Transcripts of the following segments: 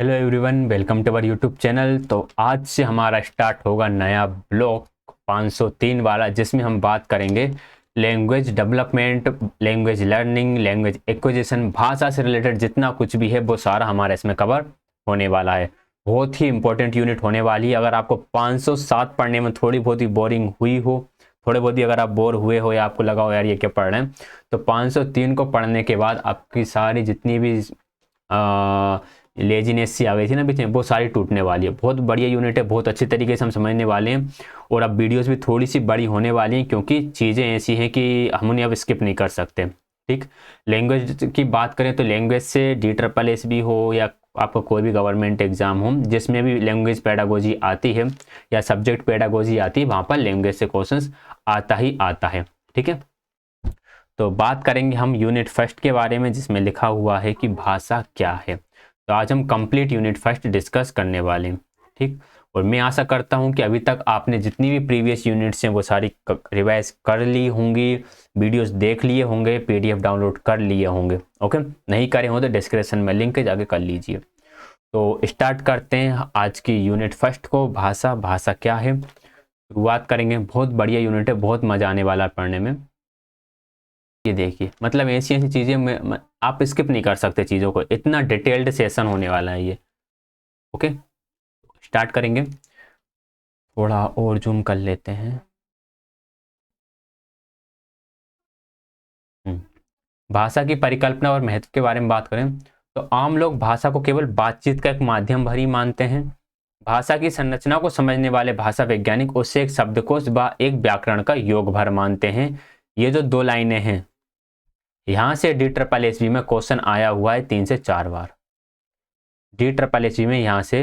Hello everyone, welcome to our YouTube channel. तो आज से हमारा स्टार्ट होगा नया ब्लॉग 503 वाला, जिसमें हम बात करेंगे language development, language learning, language acquisition, भाषा से रिलेटेड जितना कुछ भी है वो सारा हमारा इसमें कवर होने वाला है। बहुत ही इंपॉर्टेंट यूनिट होने वाली है। अगर आपको 507 पढ़ने में थोड़ी बहुत ही बोरिंग हुई हो, थोड़े बहुत ही अगर आप बोर हुए हो या आपको लगा हो यार ये क्या पढ़ रहे हैं, तो 503 को पढ़ने के बाद आपकी सारी जितनी भी लेजीनेस सी आ गई थी ना बीच में, वो सारी टूटने वाली है। बहुत बढ़िया यूनिट है, बहुत अच्छे तरीके से हम समझने वाले हैं। और अब वीडियोस भी थोड़ी सी बड़ी होने वाली हैं, क्योंकि चीज़ें ऐसी हैं कि हम उन्हें अब स्किप नहीं कर सकते। ठीक, लैंग्वेज की बात करें तो लैंग्वेज से DSSS भी हो या आपका कोई भी गवर्नमेंट एग्जाम हो जिसमें भी लैंग्वेज पेडागोजी आती है या सब्जेक्ट पेडागोजी आती है, वहाँ पर लैंग्वेज से क्वेश्चंस आता ही आता है। ठीक है, तो बात करेंगे हम यूनिट फर्स्ट के बारे में, जिसमें लिखा हुआ है कि भाषा क्या है। तो आज हम कंप्लीट यूनिट फर्स्ट डिस्कस करने वाले हैं। ठीक, और मैं आशा करता हूं कि अभी तक आपने जितनी भी प्रीवियस यूनिट्स हैं वो सारी रिवाइज कर ली होंगी, वीडियोस देख लिए होंगे, PDF डाउनलोड कर लिए होंगे। ओके, नहीं करे हो तो डिस्क्रिप्शन में लिंक है, जाके कर लीजिए। तो स्टार्ट करते हैं आज की यूनिट फर्स्ट को। भाषा, भाषा क्या है, शुरुआत करेंगे। बहुत बढ़िया यूनिट है, बहुत मजा आने वाला है पढ़ने में। ये देखिए, मतलब ऐसी ऐसी चीजें आप स्किप नहीं कर सकते चीजों को, इतना डिटेल्ड सेशन होने वाला है ये। ओके, स्टार्ट करेंगे। थोड़ा और जूम कर लेते हैं। भाषा की परिकल्पना और महत्व के बारे में बात करें तो आम लोग भाषा को केवल बातचीत का एक माध्यम भर ही मानते हैं। भाषा की संरचना को समझने वाले भाषा वैज्ञानिक उसे एक शब्दकोश व एक व्याकरण का योग भर मानते हैं। ये जो दो लाइनें हैं, यहां से DSSS में क्वेश्चन आया हुआ है 3 से 4 बार। DSSS में यहाँ से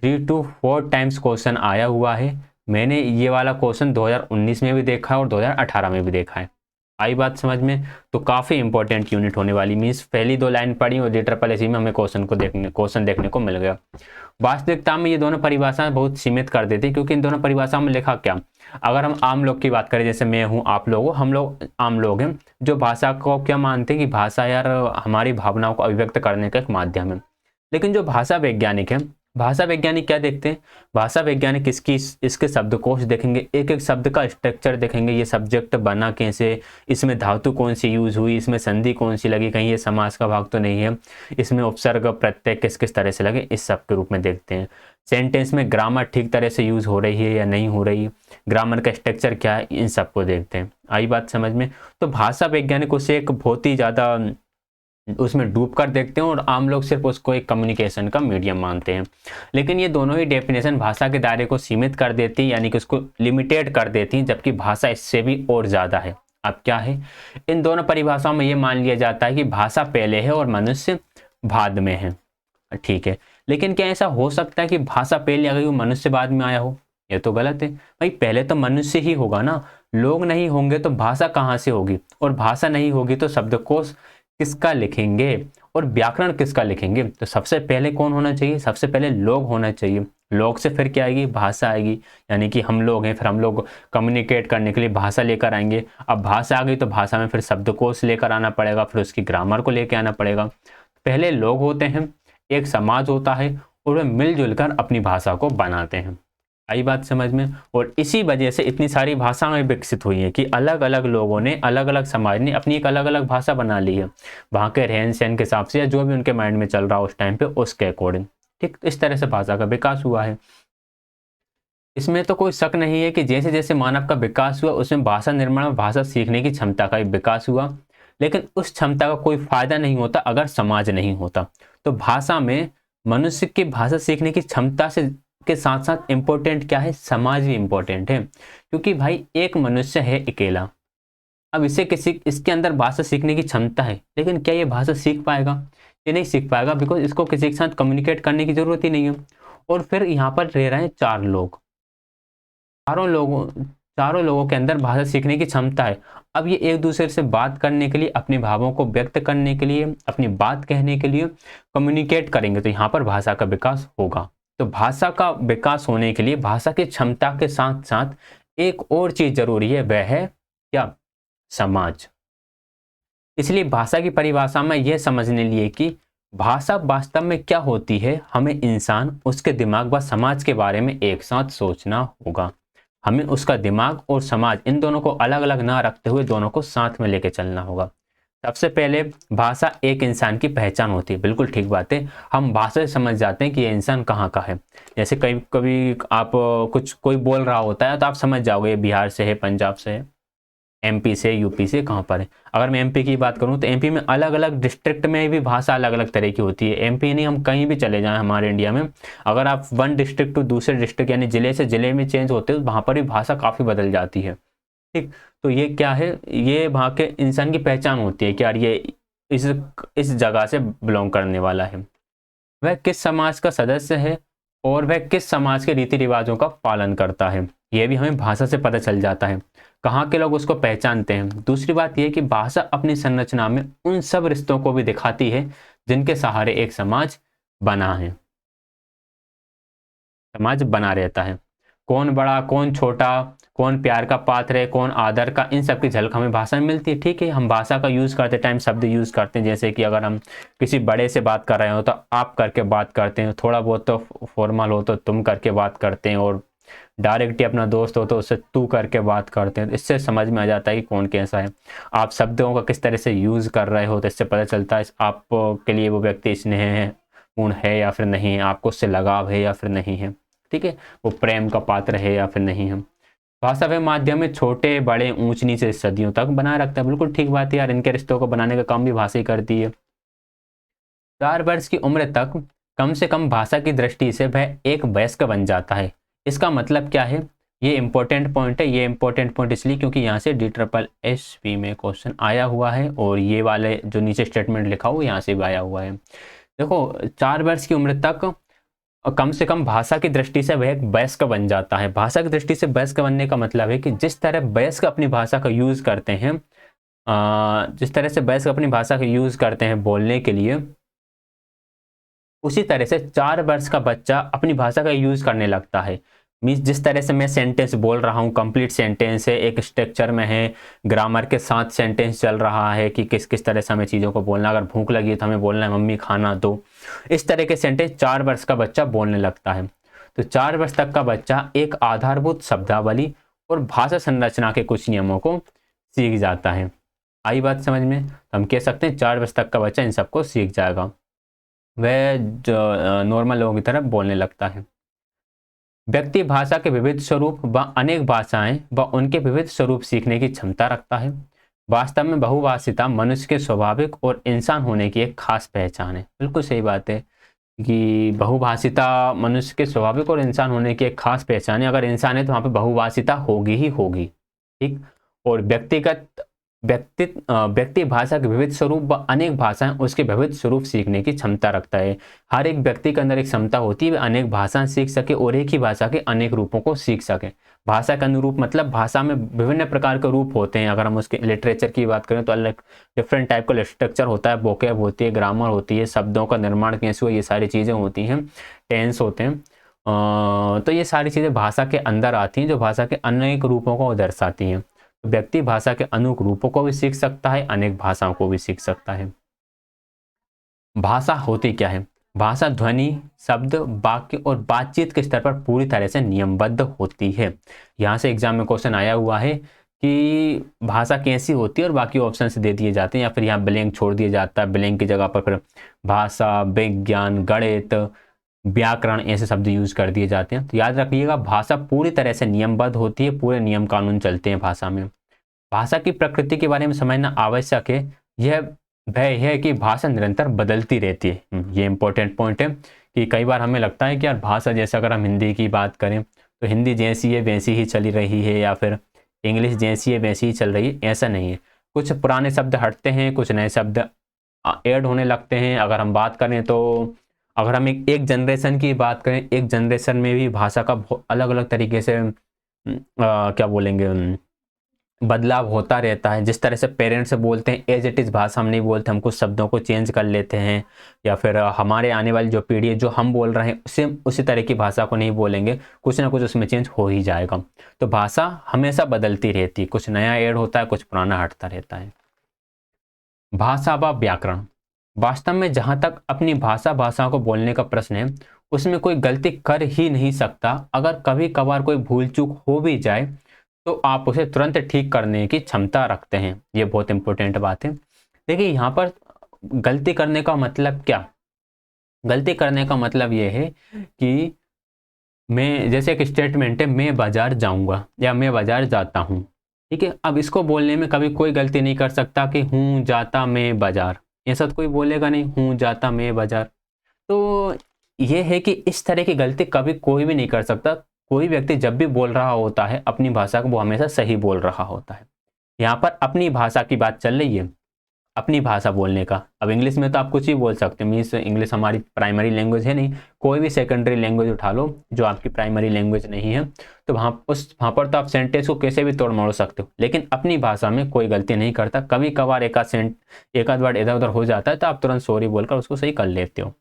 3 to 4 टाइम्स क्वेश्चन आया हुआ है। मैंने ये वाला क्वेश्चन 2019 में भी देखा है और 2018 में भी देखा है। आई बात समझ में? तो काफ़ी इंपॉर्टेंट यूनिट होने वाली। मीन्स पहली 2 लाइन पढ़ी और DSSS में हमें क्वेश्चन देखने को मिल गया। वास्तविकता में ये दोनों परिभाषाएं बहुत सीमित कर देती, क्योंकि इन दोनों परिभाषाओं में लिखा क्या, अगर हम आम लोग की बात करें, जैसे मैं हूँ, आप लोग हो, हम लोग आम लोग हैं, जो भाषा को क्या मानते हैं कि भाषा यार हमारी भावनाओं को अभिव्यक्त करने का एक माध्यम है। लेकिन जो भाषा वैज्ञानिक है, भाषा वैज्ञानिक क्या देखते हैं, भाषा वैज्ञानिक इसके शब्दकोश देखेंगे, एक एक शब्द का स्ट्रक्चर देखेंगे, ये सब्जेक्ट बना कैसे, इसमें धातु कौन सी यूज हुई, इसमें संधि कौन सी लगी, कहीं ये समास का भाग तो नहीं है, इसमें उपसर्ग प्रत्यय किस किस तरह से लगे, इस सब के रूप में देखते हैं। सेंटेंस में ग्रामर ठीक तरह से यूज हो रही है या नहीं हो रही, ग्रामर का स्ट्रक्चर क्या है, इन सबको देखते हैं। आई बात समझ में? तो भाषा वैज्ञानिक उसे एक बहुत ही ज़्यादा उसमें डूब कर देखते हैं, और आम लोग सिर्फ उसको एक कम्युनिकेशन का मीडियम मानते हैं। लेकिन ये दोनों ही डेफिनेशन भाषा के दायरे को सीमित कर देती, यानी कि उसको लिमिटेड कर देती, जबकि भाषा इससे भी और ज़्यादा है। अब क्या है, इन दोनों परिभाषाओं में ये मान लिया जाता है कि भाषा पहले है और मनुष्य बाद में है। ठीक है, लेकिन क्या ऐसा हो सकता है कि भाषा पहले आ गई हो, मनुष्य बाद में आया हो? ये तो गलत है भाई, पहले तो मनुष्य ही होगा ना। लोग नहीं होंगे तो भाषा कहाँ से होगी, और भाषा नहीं होगी तो शब्दकोश किसका लिखेंगे और व्याकरण किसका लिखेंगे? तो सबसे पहले कौन होना चाहिए? सबसे पहले लोग होना चाहिए। लोग से फिर क्या आएगी? भाषा आएगी, यानी कि हम लोग हैं, फिर हम लोग कम्युनिकेट करने के लिए भाषा लेकर आएंगे। अब भाषा आ गई तो भाषा में फिर शब्दकोश लेकर आना पड़ेगा, फिर उसकी ग्रामर को लेकर आना पड़ेगा। पहले लोग होते हैं, एक समाज होता है, और वे मिलजुल कर अपनी भाषा को बनाते हैं। आई बात समझ में? और इसी वजह से इतनी सारी भाषाएं विकसित हुई हैं कि अलग अलग लोगों ने, अलग अलग समाज ने अपनी एक अलग अलग भाषा बना ली है, वहाँ के रहन सहन के हिसाब से या जो भी उनके माइंड में चल रहा हो उस टाइम पे, उसके अकॉर्डिंग। ठीक, इस तरह से भाषा का विकास हुआ है। इसमें तो कोई शक नहीं है कि जैसे जैसे मानव का विकास हुआ, उसमें भाषा निर्माण और भाषा सीखने की क्षमता का भी विकास हुआ। लेकिन उस क्षमता का कोई फायदा नहीं होता अगर समाज नहीं होता। तो भाषा में मनुष्य की भाषा सीखने की क्षमता से के साथ साथ इंपॉर्टेंट क्या है, समाज भी इंपॉर्टेंट है। क्योंकि भाई एक मनुष्य है अकेला, अब इसके अंदर भाषा सीखने की क्षमता है, लेकिन क्या ये भाषा सीख पाएगा? ये नहीं सीख पाएगा, बिकॉज इसको किसी के साथ कम्युनिकेट करने की जरूरत ही नहीं है। और फिर यहाँ पर रह रहे हैं 4 लोग, चारों लोगों के अंदर भाषा सीखने की क्षमता है। अब ये एक दूसरे से बात करने के लिए, अपने भावों को व्यक्त करने के लिए, अपनी बात कहने के लिए कम्युनिकेट करेंगे, तो यहाँ पर भाषा का विकास होगा। तो भाषा का विकास होने के लिए भाषा की क्षमता के साथ साथ एक और चीज जरूरी है, वह है क्या? समाज। इसलिए भाषा की परिभाषा में यह समझने लिए कि भाषा वास्तव में क्या होती है, हमें इंसान, उसके दिमाग व समाज के बारे में एक साथ सोचना होगा। हमें उसका दिमाग और समाज इन दोनों को अलग अलग ना रखते हुए दोनों को साथ में लेके चलना होगा। सबसे पहले भाषा एक इंसान की पहचान होती है, बिल्कुल ठीक बात है। हम भाषा से समझ जाते हैं कि ये इंसान कहाँ का है। जैसे कभी कभी आप कुछ कोई बोल रहा होता है तो आप समझ जाओगे ये बिहार से है, पंजाब से है, एमपी से, यूपी से, कहाँ पर है। अगर मैं एमपी की बात करूँ तो एमपी में अलग अलग डिस्ट्रिक्ट में भी भाषा अलग अलग तरह की होती है। एमपी नहीं, हम कहीं भी चले जाएं हमारे इंडिया में, अगर आप वन डिस्ट्रिक्ट टू दूसरे डिस्ट्रिक्ट यानी जिले से जिले में चेंज होते हो तो वहाँ पर भी भाषा काफ़ी बदल जाती है। ठीक, तो ये क्या है, ये वहाँ के इंसान की पहचान होती है कि यार ये इस इस जगह से बिलोंग करने वाला है, वह किस समाज का सदस्य है और वह किस समाज के रीति रिवाजों का पालन करता है, यह भी हमें भाषा से पता चल जाता है। कहाँ के लोग उसको पहचानते हैं। दूसरी बात यह कि भाषा अपनी संरचना में उन सब रिश्तों को भी दिखाती है जिनके सहारे एक समाज बना है, समाज बना रहता है। कौन बड़ा, कौन छोटा, कौन प्यार का पात्र है, कौन आदर का, इन सब की झलक हमें भाषा में मिलती है। ठीक है, हम भाषा का यूज़ करते टाइम शब्द यूज़ करते हैं, जैसे कि अगर हम किसी बड़े से बात कर रहे हो तो आप करके बात करते हैं, थोड़ा बहुत तो फॉर्मल हो तो तुम करके बात करते हैं, और डायरेक्टली अपना दोस्त हो तो उससे तू करके बात करते हैं। इससे समझ में आ जाता है कि कौन कैसा है। आप शब्दों का किस तरह से यूज़ कर रहे हो तो इससे पता चलता है आप के लिए वो व्यक्ति स्नेह पूर्ण है या फिर नहीं है, आपको उससे लगाव है या फिर नहीं है। ठीक है, वो प्रेम का पात्र है या फिर नहीं है। भाषा व माध्यम में छोटे बड़े ऊंच नीचे सदियों तक बनाए रखता है। बिल्कुल ठीक बात है यार, इनके रिश्तों को बनाने का काम भी भाषा ही करती है। 4 वर्ष की उम्र तक कम से कम भाषा की दृष्टि से वह एक वयस्क बन जाता है। इसका मतलब क्या है, ये इंपॉर्टेंट पॉइंट है। ये इंपॉर्टेंट पॉइंट इसलिए क्योंकि यहाँ से DSSB में क्वेश्चन आया हुआ है, और ये वाले जो नीचे स्टेटमेंट लिखा हुआ यहाँ से भी आया हुआ है। देखो, 4 वर्ष की उम्र तक कम से कम भाषा की दृष्टि से वह एक वयस्क बन जाता है। भाषा की दृष्टि से वयस्क बनने का मतलब है कि जिस तरह वयस्क अपनी भाषा का यूज करते हैं, जिस तरह से वयस्क अपनी भाषा का यूज करते हैं बोलने के लिए, उसी तरह से 4 वर्ष का बच्चा अपनी भाषा का यूज करने लगता है। मीन्स जिस तरह से मैं सेंटेंस बोल रहा हूँ, कंप्लीट सेंटेंस है, एक स्ट्रक्चर में है, ग्रामर के साथ सेंटेंस चल रहा है कि किस किस तरह से हमें चीज़ों को बोलना, अगर भूख लगी है तो हमें बोलना है मम्मी खाना दो। इस तरह के सेंटेंस 4 वर्ष का बच्चा बोलने लगता है। तो 4 वर्ष तक का बच्चा एक आधारभूत शब्दावली और भाषा संरचना के कुछ नियमों को सीख जाता है। आई बात समझ में? तो हम कह सकते हैं 4 वर्ष तक का बच्चा इन सबको सीख जाएगा, वह जो नॉर्मल लोगों की तरह बोलने लगता है। व्यक्ति भाषा के विविध स्वरूप व अनेक भाषाएं व उनके विविध स्वरूप सीखने की क्षमता रखता है। वास्तव में बहुभाषिता मनुष्य के स्वाभाविक और इंसान होने की एक खास पहचान है। बिल्कुल सही बात है कि बहुभाषिता मनुष्य के स्वाभाविक और इंसान होने की एक खास पहचान है। अगर इंसान है तो वहाँ पे बहुभाषिता होगी ही होगी। ठीक, और व्यक्ति भाषा के विविध स्वरूप व अनेक भाषाएं उसके विविध स्वरूप सीखने की क्षमता रखता है। हर एक व्यक्ति के अंदर एक क्षमता होती है वह अनेक भाषाएं सीख सके और एक ही भाषा के अनेक रूपों को सीख सके। भाषा का अनुरूप मतलब भाषा में विभिन्न प्रकार के रूप होते हैं। अगर हम उसके लिटरेचर की बात करें तो अलग डिफरेंट टाइप का स्ट्रक्चर होता है, वोकैब होती है, ग्रामर होती है, शब्दों का निर्माण कैसे हुआ, ये सारी चीज़ें होती हैं, टेंस होते हैं। तो ये सारी चीज़ें भाषा के अंदर आती हैं जो भाषा के अनेक रूपों को दर्शाती हैं। व्यक्ति भाषा के अनेक रूपों को भी सीख सकता है, अनेक भाषाओं को भी सीख सकता है। भाषा होती क्या है? भाषा ध्वनि, शब्द, वाक्य और बातचीत के स्तर पर पूरी तरह से नियमबद्ध होती है। यहाँ से एग्जाम में क्वेश्चन आया हुआ है कि भाषा कैसी होती है और बाकी ऑप्शन से दे दिए जाते हैं या फिर यहाँ ब्लैंक छोड़ दिया जाता है। ब्लैंक की जगह पर फिर भाषा, विज्ञान, गणित, व्याकरण ऐसे शब्द यूज कर दिए जाते हैं। तो याद रखिएगा, भाषा पूरी तरह से नियमबद्ध होती है, पूरे नियम कानून चलते हैं भाषा में। भाषा की प्रकृति के बारे में समझना आवश्यक है। यह वह है कि भाषा निरंतर बदलती रहती है। ये इंपॉर्टेंट पॉइंट है कि कई बार हमें लगता है कि यार भाषा, जैसे अगर हम हिंदी की बात करें तो हिंदी जैसी है वैसी ही चली रही है, या फिर इंग्लिश जैसी है वैसी ही चल रही है। ऐसा नहीं है, कुछ पुराने शब्द हटते हैं, कुछ नए शब्द ऐड होने लगते हैं। अगर हम बात करें तो अगर हम एक जनरेशन की बात करें, एक जनरेशन में भी भाषा का अलग अलग तरीके से क्या बोलेंगे, बदलाव होता रहता है। जिस तरह से पेरेंट्स बोलते हैं एज इट इज़ भाषा हम नहीं बोलते, हम कुछ शब्दों को चेंज कर लेते हैं, या फिर हमारे आने वाली जो पीढ़ी है जो हम बोल रहे हैं उसे उसी तरह की भाषा को नहीं बोलेंगे, कुछ ना कुछ उसमें चेंज हो ही जाएगा। तो भाषा हमेशा बदलती रहती है, कुछ नया ऐड होता है, कुछ पुराना हटता रहता है। भाषा व व्याकरण, वास्तव में जहां तक अपनी भाषा को बोलने का प्रश्न है, उसमें कोई गलती कर ही नहीं सकता। अगर कभी कभार कोई भूल चूक हो भी जाए तो आप उसे तुरंत ठीक करने की क्षमता रखते हैं। ये बहुत इंपॉर्टेंट बात है। देखिए यहाँ पर गलती करने का मतलब क्या, गलती करने का मतलब ये है कि मैं, जैसे एक स्टेटमेंट है, मैं बाजार जाऊंगा या मैं बाजार जाता हूं। ठीक है, अब इसको बोलने में कभी कोई गलती नहीं कर सकता कि हूं जाता मैं बाजार, ऐसा तो कोई बोलेगा नहीं, हूं जाता मैं बाजार। तो ये है कि इस तरह की गलती कभी कोई भी नहीं कर सकता। कोई व्यक्ति जब भी बोल रहा होता है अपनी भाषा को, वो हमेशा सही बोल रहा होता है। यहाँ पर अपनी भाषा की बात चल रही है, अपनी भाषा बोलने का। अब इंग्लिश में तो आप कुछ भी बोल सकते हो, मीन्स इंग्लिश हमारी प्राइमरी लैंग्वेज है नहीं। कोई भी सेकेंडरी लैंग्वेज उठा लो जो आपकी प्राइमरी लैंग्वेज नहीं है, तो वहाँ पर तो आप सेंटेंस को कैसे भी तोड़ मोड़ सकते हो। लेकिन अपनी भाषा में कोई गलती नहीं करता। कभी कभार एक आध वर्ड इधर उधर हो जाता है तो आप तुरंत सॉरी बोलकर उसको सही कर लेते हो।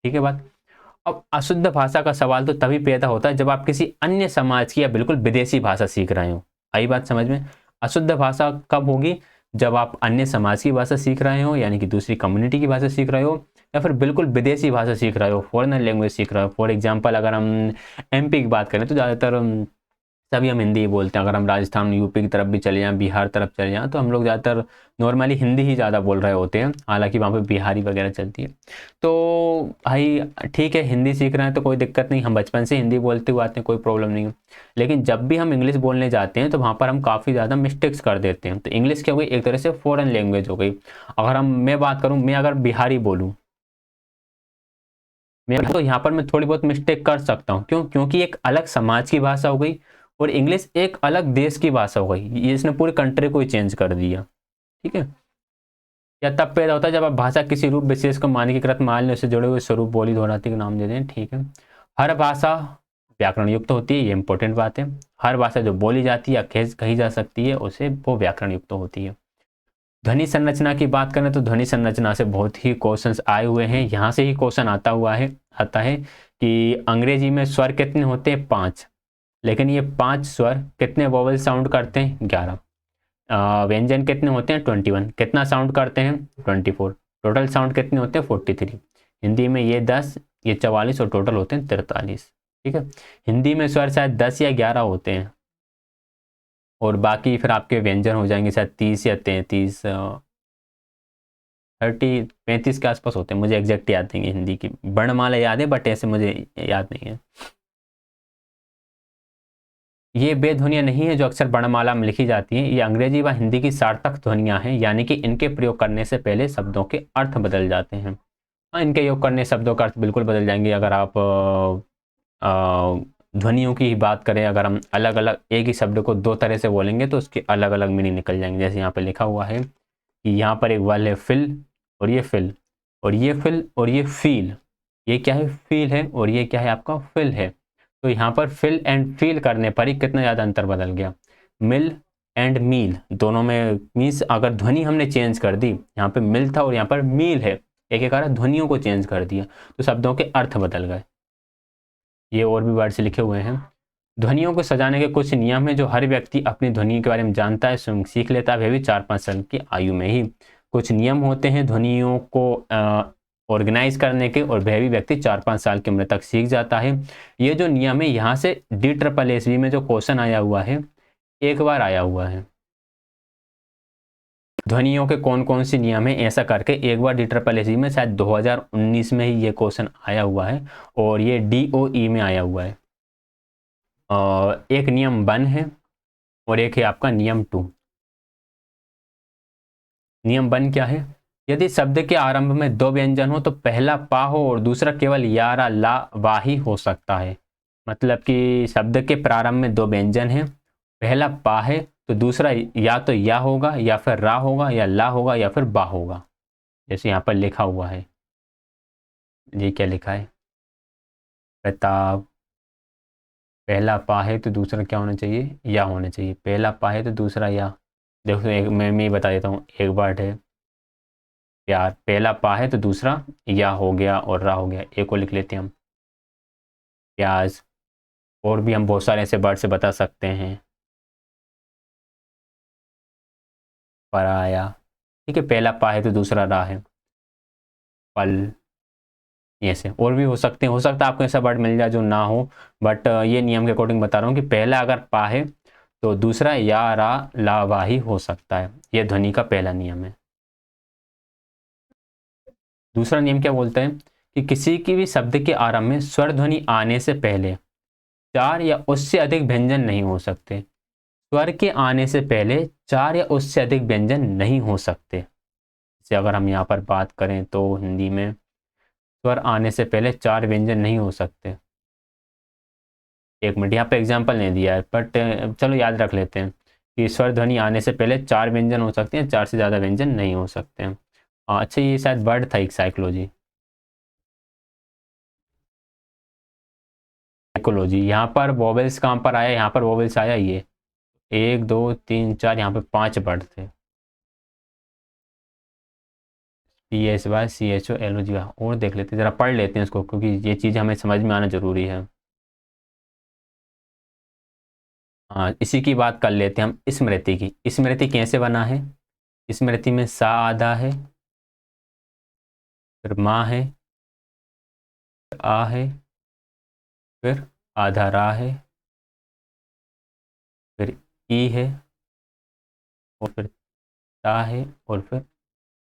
ठीक है बात। अब अशुद्ध भाषा का सवाल तो तभी पैदा होता है जब आप किसी अन्य समाज की या बिल्कुल विदेशी भाषा सीख रहे हो। आई बात समझ में। अशुद्ध भाषा कब होगी, जब आप अन्य समाज की भाषा सीख रहे हो, यानी कि दूसरी कम्युनिटी की भाषा सीख रहे हो, या फिर बिल्कुल विदेशी भाषा सीख रहे हो, फॉरेनर लैंग्वेज सीख रहे हो। फॉर एग्जांपल अगर हम एमपी की बात करें तो ज़्यादातर तभी हम हिंदी ही बोलते हैं। अगर हम राजस्थान यूपी की तरफ भी चले जाएँ, बिहार तरफ चले जाएँ, तो हम लोग ज़्यादातर नॉर्मली हिंदी ही ज़्यादा बोल रहे होते हैं, हालांकि वहाँ पे बिहारी वगैरह चलती है। तो भाई ठीक है, हिंदी सीख रहे हैं तो कोई दिक्कत नहीं, हम बचपन से हिंदी बोलते हुए आते हैं, कोई प्रॉब्लम नहीं है। लेकिन जब भी हम इंग्लिश बोलने जाते हैं तो वहाँ पर हम काफ़ी ज़्यादा मिस्टेक्स कर देते हैं। तो इंग्लिश क्या हो गई, एक तरह से फॉरेन लैंग्वेज हो गई। अगर मैं बात करूँ, मैं अगर बिहारी बोलूँ, मैं तो यहाँ पर मैं थोड़ी बहुत मिस्टेक कर सकता हूँ। क्यों? क्योंकि एक अलग समाज की भाषा हो गई और इंग्लिश एक अलग देश की भाषा हो गई। ये इसने पूरी कंट्री को ही चेंज कर दिया। ठीक है। या तब पैदा होता है जब आप भाषा किसी रूप विशेष को मानकीकृत मान लें, उससे जुड़े हुए स्वरूप बोली दोहराती का नाम दे दें। ठीक है। हर भाषा व्याकरण युक्त होती है, ये इंपॉर्टेंट बात है। हर भाषा जो बोली जाती है या कही जा सकती है उसे वो व्याकरण युक्त होती है। ध्वनि संरचना की बात करें तो ध्वनि संरचना से बहुत ही क्वेश्चंस आए हुए हैं। यहाँ से ही क्वेश्चन आता है कि अंग्रेजी में स्वर कितने होते हैं, 5। लेकिन ये 5 स्वर कितने वोवल साउंड करते हैं, 11। व्यंजन कितने होते हैं, 21। कितना साउंड करते हैं, 24। टोटल साउंड कितने होते हैं, 43। हिंदी में ये 10, ये 44 और टोटल होते हैं 43। ठीक है। हिंदी में स्वर शायद 10 या 11 होते हैं और बाकी फिर आपके व्यंजन हो जाएंगे शायद 30 या 33, 35 के आसपास होते हैं। मुझे एग्जैक्ट याद नहीं है, हिंदी की वर्णमाला याद है बट ऐसे मुझे याद नहीं है। ये वे ध्वनियाँ नहीं है जो अक्सर वर्णमाला में लिखी जाती हैं। ये अंग्रेजी व हिंदी की सार्थक ध्वनियाँ हैं, यानी कि इनके प्रयोग करने से पहले शब्दों के अर्थ बदल जाते हैं। हाँ, इनके योग करने शब्दों का अर्थ बिल्कुल बदल जाएंगे। अगर आप ध्वनियों की ही बात करें, अगर हम अलग अलग एक ही शब्द को दो तरह से बोलेंगे तो उसके अलग अलग मीनिंग निकल जाएंगे। जैसे यहाँ पे लिखा हुआ है कि यहाँ पर एक वर्ड है फिल, और ये फिल, और ये फिल, और ये फील। ये क्या है, फील है, और ये क्या है आपका फिल है। तो यहाँ पर फिल एंड फील करने पर ही कितना ज़्यादा अंतर बदल गया। मिल एंड मील दोनों में, मीन्स अगर ध्वनि हमने चेंज कर दी, यहाँ पे मिल था और यहाँ पर मील है, एक एक कारण ध्वनियों को चेंज कर दिया तो शब्दों के अर्थ बदल गए। ये और भी वर्ड्स लिखे हुए हैं। ध्वनियों को सजाने के कुछ नियम हैं जो हर व्यक्ति अपनी ध्वनि के बारे में जानता है, स्वयं सीख लेता है, वह भी 4-5 साल की आयु में ही। कुछ नियम होते हैं ध्वनियों को ऑर्गेनाइज करने के, और वह भी व्यक्ति 4-5 साल की उम्र तक सीख जाता है। ये जो नियम है, यहाँ से DSSB में जो क्वेश्चन आया हुआ है, एक बार आया हुआ है। ध्वनियों के कौन कौन से नियम है, ऐसा करके एक बार DSSB में शायद 2019 में ही ये क्वेश्चन आया हुआ है, और ये DOE में आया हुआ है। एक नियम 1 है और एक है आपका नियम 2। नियम 1 क्या है, यदि शब्द के आरंभ में 2 व्यंजन हो तो पहला पा हो और दूसरा केवल या, रा, ला, वा ही हो सकता है। मतलब कि शब्द के प्रारंभ में 2 व्यंजन हैं, पहला पा है तो दूसरा या तो या होगा, या फिर रा होगा, या ला होगा, या फिर बा होगा। जैसे यहाँ पर लिखा हुआ है, ये क्या लिखा है, प्रताप। पहला पा है तो दूसरा क्या होना चाहिए, या होना चाहिए। पहला पा है तो दूसरा या। देखो एक मैं बता देता हूँ, एक वर्ड है प्यार, पहला पा है तो दूसरा या हो गया और रा हो गया। एक को लिख लेते हैं हम, प्याज। और भी हम बहुत सारे ऐसे वर्ड से बता सकते हैं, पराया। ठीक है, पहला पा है तो दूसरा रा है। फल, ऐसे और भी हो सकते हैं, हो सकता है आपको ऐसा वर्ड मिल जाए जो ना हो, बट ये नियम के अकॉर्डिंग बता रहा हूँ कि पहला अगर पा है तो दूसरा या रा ला वा ही हो सकता है। ये ध्वनि का पहला नियम है। दूसरा नियम क्या बोलते हैं कि किसी की भी शब्द के आरंभ में स्वर ध्वनि आने से पहले 4 या उससे अधिक व्यंजन नहीं हो सकते। स्वर के आने से पहले 4 या उससे अधिक व्यंजन नहीं हो सकते। जैसे अगर हम यहाँ पर बात करें तो हिंदी में स्वर आने से पहले 4 व्यंजन नहीं हो सकते। एक मिनट, यहाँ पे एग्जाम्पल नहीं दिया है, बट चलो याद रख लेते हैं कि स्वर ध्वनि आने से पहले 4 व्यंजन हो सकते हैं, 4 से ज़्यादा व्यंजन नहीं हो सकते हैं। अच्छा, ये शायद वर्ड था एक, साइकोलॉजी। साइकोलॉजी, यहाँ पर वॉवेल्स कहाँ पर आया, यहाँ पर वॉवेल्स आया ये 1 2 3 4, यहाँ पे 5 वर्ड थे। PSY CHO LOG। और देख लेते हैं, ज़रा पढ़ लेते हैं इसको, क्योंकि ये चीज़ हमें समझ में आना ज़रूरी है। हाँ, इसी की बात कर लेते हैं हम, स्मृति की। स्मृति कैसे बना है? स्मृति में सा आधा है, फिर माँ है, आ है, फिर आधा रा है, फिर ई है, और फिर ता है, और फिर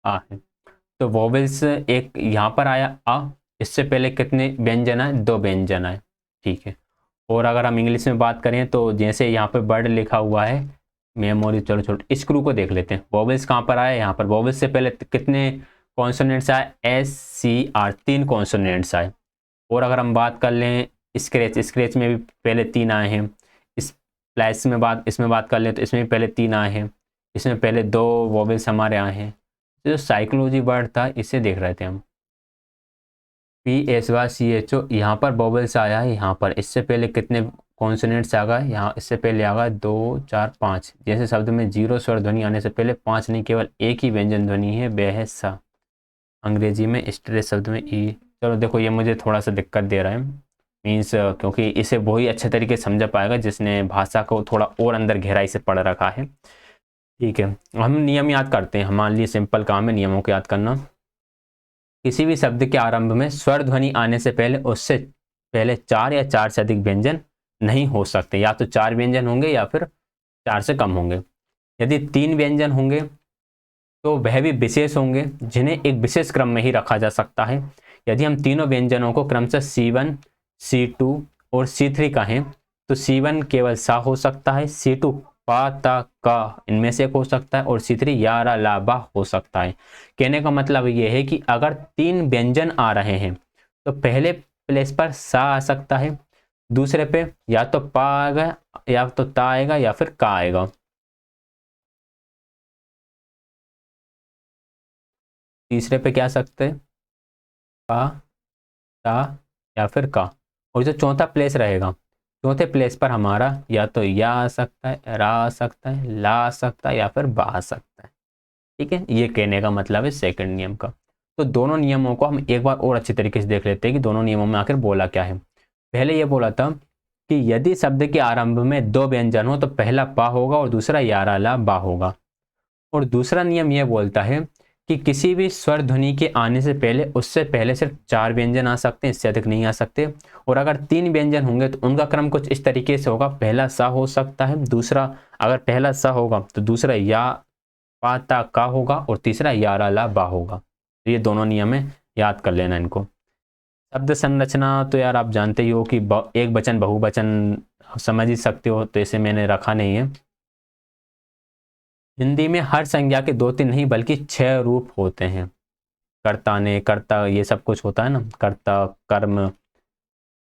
आ है। तो वोवेल्स एक यहाँ पर आया आ, इससे पहले कितने व्यंजन आए? 2 व्यंजन आए, ठीक है। और अगर हम इंग्लिश में बात करें तो जैसे यहाँ पे बर्ड लिखा हुआ है, मेमोरी, चलो छोटे स्क्रू को देख लेते हैं। वोवेल्स कहाँ पर आया? यहाँ पर। वोवेल्स से पहले कितने कॉन्सोनेंट्स आए? SCR, 3 कॉन्सोनेंट्स आए। और अगर हम बात कर लें स्क्रेच, स्क्रेच में भी पहले 3 आए हैं। इस प्लस में बात, इसमें बात कर लें तो इसमें भी पहले 3 आए हैं। इसमें पहले 2 वोवेल्स हमारे आए हैं। जो साइकोलॉजी वर्ड था इसे देख रहे थे हम। PSYCHO, यहाँ पर वोवेल्स आया है, यहाँ पर। इससे पहले कितने कॉन्सोनेंट्स आ गए? यहाँ इससे पहले आ गए 2 4 5। जैसे शब्द में 0 स्वर ध्वनि आने से पहले 5 नहीं, केवल एक ही व्यंजन ध्वनि है, वह है सा। अंग्रेजी में स्ट्रेस शब्द में ई। चलो देखो, ये मुझे थोड़ा सा दिक्कत दे रहा है, मीन्स क्योंकि इसे वही अच्छे तरीके से समझ पाएगा जिसने भाषा को थोड़ा और अंदर गहराई से पढ़ रखा है। ठीक है, हम नियम याद करते हैं। हमारे लिए सिंपल काम है नियमों को याद करना। किसी भी शब्द के आरंभ में स्वर ध्वनि आने से पहले उससे पहले 4 या 4 से अधिक व्यंजन नहीं हो सकते। या तो 4 व्यंजन होंगे या फिर 4 से कम होंगे। यदि 3 व्यंजन होंगे तो वह भी विशेष होंगे, जिन्हें एक विशेष क्रम में ही रखा जा सकता है। यदि हम तीनों व्यंजनों को क्रमशः C1, C2 और C3 कहें तो C1 केवल सा हो सकता है, C2 पा ता का इनमें से एक हो सकता है, और C3 या रा ला बा हो सकता है। कहने का मतलब यह है कि अगर 3 व्यंजन आ रहे हैं तो पहले प्लेस पर सा आ सकता है, दूसरे पे या तो पा आएगा, या तो ता आएगा, या फिर का आएगा। तीसरे पे क्या आ सकते हैं? पा, ता, या फिर का। और जो चौथा प्लेस रहेगा, चौथे प्लेस पर हमारा या तो या आ सकता है, रा आ सकता है, ला आ सकता है, या फिर बा आ सकता है। ठीक है, ये कहने का मतलब है सेकंड नियम का। तो दोनों नियमों को हम एक बार और अच्छी तरीके से देख लेते हैं कि दोनों नियमों में आखिर बोला क्या है। पहले ये बोला था कि यदि शब्द के आरंभ में 2 व्यंजन हो तो पहला पा होगा और दूसरा या रा ला बा होगा। और दूसरा नियम यह बोलता है कि किसी भी स्वर ध्वनि के आने से पहले उससे पहले सिर्फ 4 व्यंजन आ सकते हैं, इससे अधिक नहीं आ सकते। और अगर 3 व्यंजन होंगे तो उनका क्रम कुछ इस तरीके से होगा, पहला सा हो सकता है, दूसरा, अगर पहला सा होगा तो दूसरा या पा ता का होगा, और तीसरा या रा ला बा होगा। तो ये दोनों नियम है, याद कर लेना इनको। शब्द संरचना तो यार आप जानते ही हो कि एक वचन बहुवचन समझ ही सकते हो, तो इसे मैंने रखा नहीं है। हिंदी में हर संज्ञा के 2 3 नहीं बल्कि 6 रूप होते हैं। कर्ता ने, कर्ता, ये सब कुछ होता है ना, कर्ता, कर्म,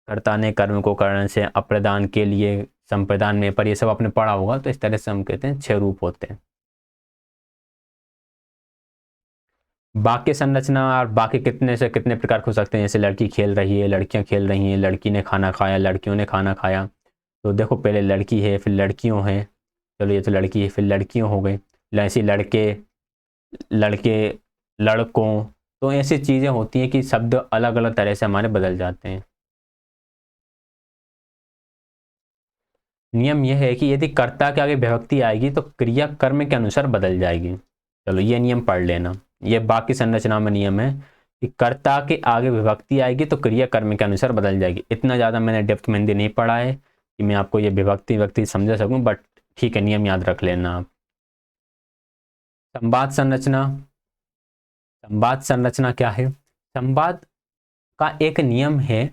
कर्ता ने कर्म को करण से, अप्रदान के लिए, संप्रदान में, पर ये सब आपने पढ़ा होगा। तो इस तरह से हम कहते हैं 6 रूप होते हैं। वाक्य संरचना और बाकी कितने से कितने प्रकार हो सकते हैं, जैसे लड़की खेल रही है, लड़कियां खेल रही हैं, लड़की ने खाना खाया, लड़कियों ने खाना खाया। तो देखो, पहले लड़की है, फिर लड़कियों हैं। चलो, ये तो लड़की है, फिर लड़कियों हो गई। ऐसे लड़के, लड़के, लड़कों। तो ऐसी चीज़ें होती हैं कि शब्द अलग अलग तरह से हमारे बदल जाते हैं। नियम यह है कि यदि कर्ता के आगे विभक्ति आएगी तो क्रिया कर्म के अनुसार बदल जाएगी। चलो, ये नियम पढ़ लेना। ये बाकी संरचना में नियम है कि कर्ता के आगे विभक्ति आएगी तो क्रिया कर्म के अनुसार बदल जाएगी। इतना ज़्यादा मैंने डेप्थ में हिंदी नहीं पढ़ा है कि मैं आपको ये विभक्ति समझा सकूं, बट ठीक है, नियम याद रख लेना आप। संवाद संरचना। संवाद संरचना क्या है? संवाद का एक नियम है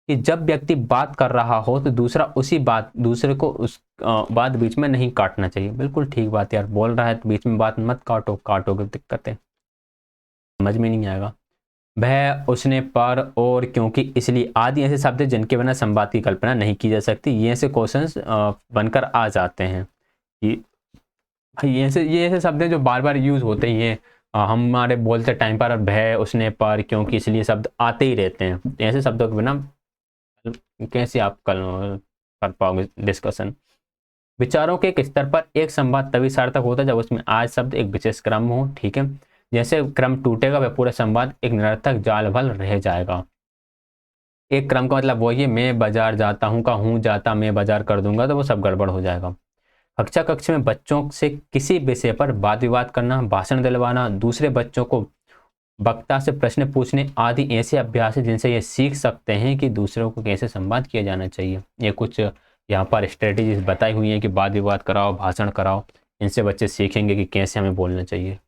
कि जब व्यक्ति बात कर रहा हो तो दूसरे को उस बात बीच में नहीं काटना चाहिए। बिल्कुल ठीक बात यार, बोल रहा है तो बीच में बात मत काटो, काटोगे दिक्कतें समझ में नहीं आएगा। वह, उसने, पर, और, क्योंकि, इसलिए आदि ऐसे शब्द हैं जिनके बिना संवाद की कल्पना नहीं की जा सकती। ये ऐसे क्वेश्चंस बनकर आ जाते हैं कि भाई ये ऐसे शब्द हैं जो बार बार यूज होते ही हैं हमारे बोलते टाइम पर। वह, उसने, पर, क्योंकि, इसलिए शब्द आते ही रहते हैं। ऐसे शब्दों के बिना कैसे आप कर पाओगे डिस्कशन। विचारों के एक स्तर पर एक संवाद तभी सार्थक होता है जब उसमें आज शब्द एक विशेष क्रम हो। ठीक है, जैसे क्रम टूटेगा वह पूरा संवाद एक निरर्थक जाल भल रह जाएगा। एक क्रम का मतलब वही है, मैं बाजार जाता हूँ का हूँ जाता मैं बाजार कर दूंगा तो वो सब गड़बड़ हो जाएगा। कक्षा कक्ष में बच्चों से किसी विषय पर वाद विवाद करना, भाषण दिलवाना, दूसरे बच्चों को वक्ता से प्रश्न पूछने आदि ऐसे अभ्यास है जिनसे ये सीख सकते हैं कि दूसरों को कैसे संवाद किया जाना चाहिए। ये कुछ यहाँ पर स्ट्रेटेजीज बताई हुई हैं कि वाद विवाद कराओ, भाषण कराओ, इनसे बच्चे सीखेंगे कि कैसे हमें बोलना चाहिए।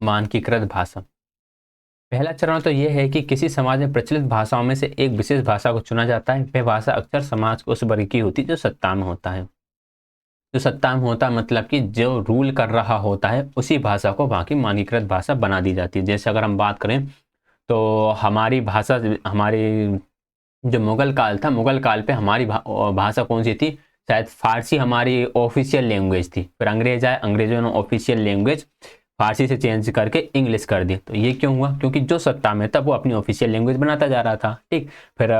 मानकीकृत भाषा। पहला चरण तो यह है कि किसी समाज में प्रचलित भाषाओं में से एक विशेष भाषा को चुना जाता है। वह भाषा अक्सर समाज को उस वर्ग की होती है जो सत्ता में होता है। जो सत्ता में होता है मतलब कि जो रूल कर रहा होता है उसी भाषा को वहाँ की मानकीकृत भाषा बना दी जाती है। जैसे अगर हम बात करें तो हमारी भाषा, हमारी जो मुगल काल था, मुगल काल पे हमारी भाषा कौन सी थी? शायद फारसी हमारी ऑफिशियल लैंग्वेज थी। फिर अंग्रेज आए, अंग्रेजों ने ऑफिशियल लैंग्वेज फारसी से चेंज करके इंग्लिश कर दी। तो ये क्यों हुआ? क्योंकि जो सत्ता में था वो अपनी ऑफिशियल लैंग्वेज बनाता जा रहा था। ठीक, फिर